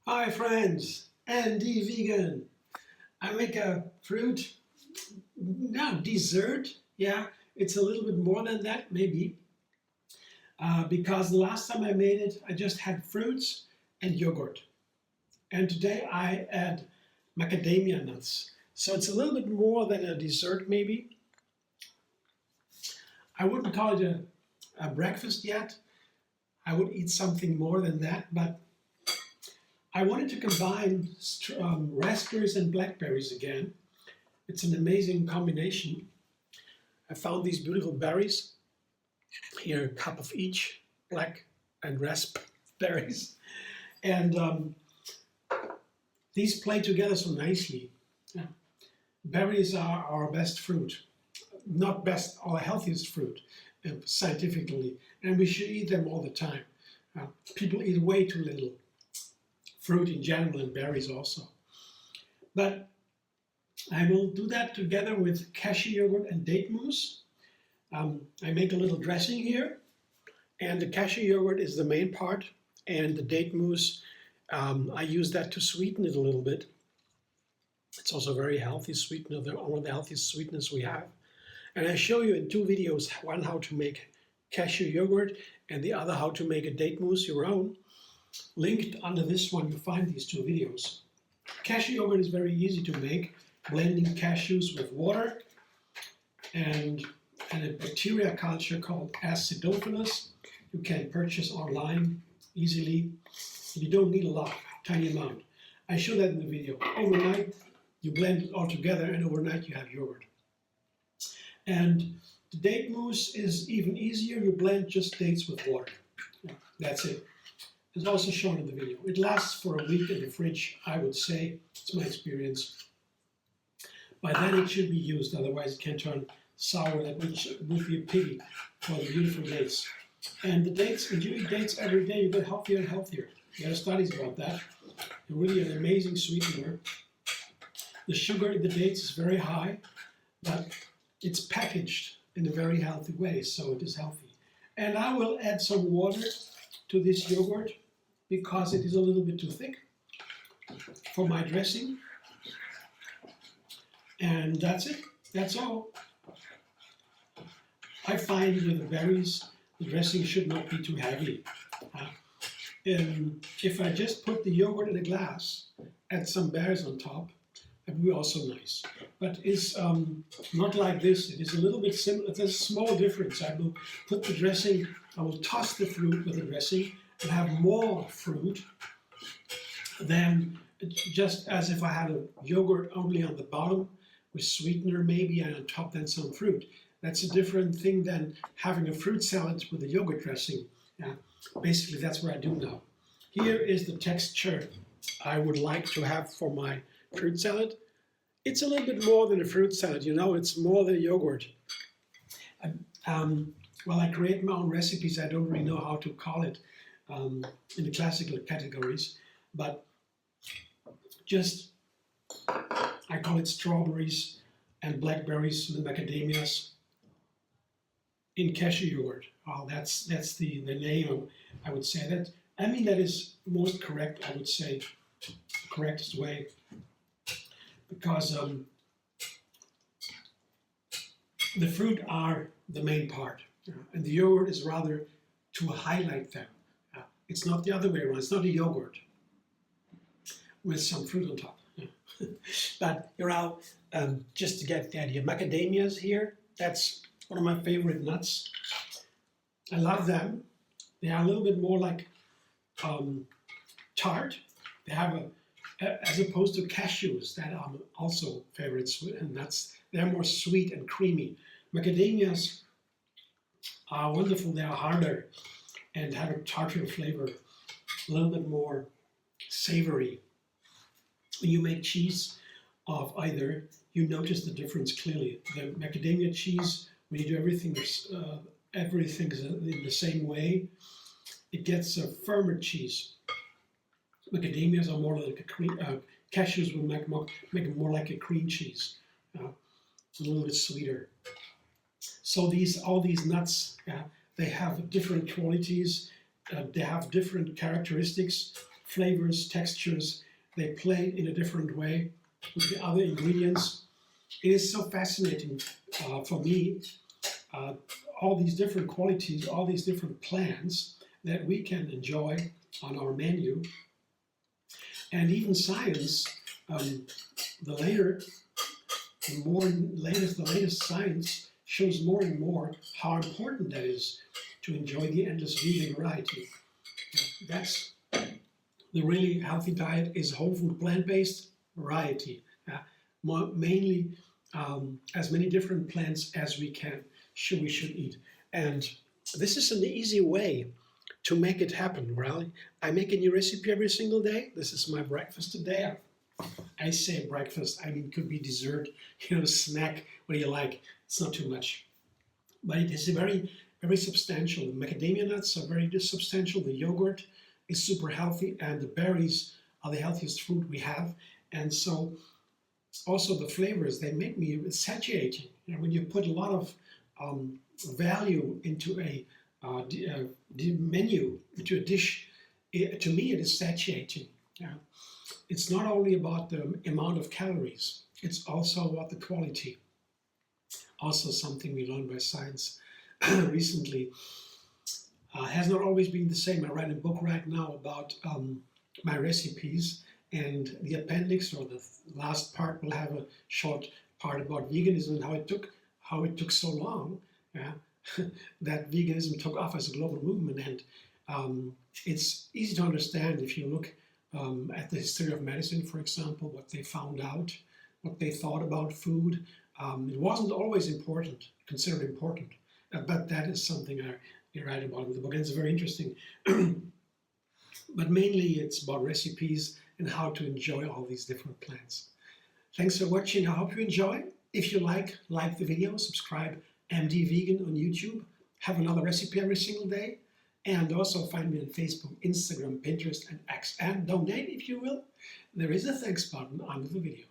Hi friends, Andy Vegan. I make a fruit, dessert. Yeah, it's a little bit more than that maybe. Because the last time I made it, I just had fruits and yogurt. And today I add macadamia nuts. So it's a little bit more than a dessert maybe. I wouldn't call it a breakfast yet. I would eat something more than that, but I wanted to combine raspberries and blackberries again. It's an amazing combination. I found these beautiful berries. Here, a cup of each, black and raspberries. And these play together so nicely. Yeah. Berries are our best fruit. Not best, our healthiest fruit, scientifically. And we should eat them all the time. People eat way too little fruit in general and berries also. But I will do that together with cashew yogurt and date mousse. I make a little dressing here, and the cashew yogurt is the main part, and the date mousse, I use that to sweeten it a little bit. It's also a very healthy sweetener, one of the healthiest sweeteners we have. And I show you in two videos, one how to make cashew yogurt and the other how to make a date mousse your own. Linked under this one, you find these two videos. Cashew yogurt is very easy to make, blending cashews with water and a bacteria culture called acidophilus. You can purchase online easily. You don't need a lot, tiny amount. I show that in the video. Overnight, you blend it all together, and overnight you have yogurt. And the date mousse is even easier. You blend just dates with water. Yeah, that's it. It's also shown in the video. It lasts for a week in the fridge, I would say. It's my experience. By then it should be used, otherwise it can turn sour. That would be a pity for the beautiful dates. And the dates, when you eat dates every day, you get healthier and healthier. There are studies about that. They're really an amazing sweetener. The sugar in the dates is very high, but it's packaged in a very healthy way, so it is healthy. And I will add some water to this yogurt because it is a little bit too thick for my dressing. And that's it. That's all. I find with the berries, the dressing should not be too heavy. If I just put the yogurt in a glass, add some berries on top, that would be also nice. But it's not like this. It is a little bit similar. There's a small difference. I will put the dressing, I will toss the fruit with the dressing and have more fruit than just as if I had a yogurt only on the bottom with sweetener maybe, and on top then some fruit. That's a different thing than having a fruit salad with a yogurt dressing. Yeah. Basically, that's what I do now. Here is the texture I would like to have for my fruit salad. It's a little bit more than a fruit salad, you know, it's more than yogurt. Well, I create my own recipes. I don't really know how to call it in the classical categories, but just, I call it strawberries and blackberries, the macadamias in cashew yogurt. Oh, that's the name, I would say that. I mean, that is most correct, I would say, the correctest way, because the fruit are the main part, and the yogurt is rather to highlight them. It's not the other way around. It's not a yogurt with some fruit on top. But you know, just to get the idea, macadamias here, that's one of my favorite nuts. I love them. They are a little bit more like tart. They have as opposed to cashews that are also favorites and nuts. They're more sweet and creamy. Macadamias are wonderful. They are harder and have a tartar flavor, a little bit more savory. When you make cheese of either, you notice the difference clearly. The macadamia cheese, when you do everything in the same way, it gets a firmer cheese. Macadamias are more like a cream, cashews will make it more like a cream cheese. It's a little bit sweeter. So all these nuts, They have different qualities, they have different characteristics, flavors, textures. They play in a different way with the other ingredients. It is so fascinating for me, all these different qualities, all these different plants that we can enjoy on our menu. And even science, the latest science shows more and more how important that is to enjoy the endless vegan variety. That's the really healthy diet is whole food, plant-based variety. Mainly as many different plants as we can, we should eat. And this is an easy way to make it happen, really. I make a new recipe every single day. This is my breakfast today. I say breakfast, I mean, it could be dessert, snack, what do you like? It's not too much. But it is very, very substantial. The macadamia nuts are very substantial. The yogurt is super healthy, and the berries are the healthiest fruit we have. And so also the flavors, they make me satiating. When you put a lot of value into a menu, into a dish, to me it is satiating. It's not only about the amount of calories, it's also about the quality. Also something we learned by science recently. Has not always been the same. I write a book right now about my recipes, and the appendix, or the last part, will have a short part about veganism and how it took so long that veganism took off as a global movement. And it's easy to understand if you look at the history of medicine, for example, what they found out, what they thought about food. It wasn't always considered important, but that is something I write about in the book, and it's very interesting. But mainly it's about recipes and how to enjoy all these different plants. Thanks for watching. I hope you enjoy. If you like the video, subscribe MD Vegan on YouTube. Have another recipe every single day. And also find me on Facebook, Instagram, Pinterest, and X. And donate if you will. There is a thanks button under the video.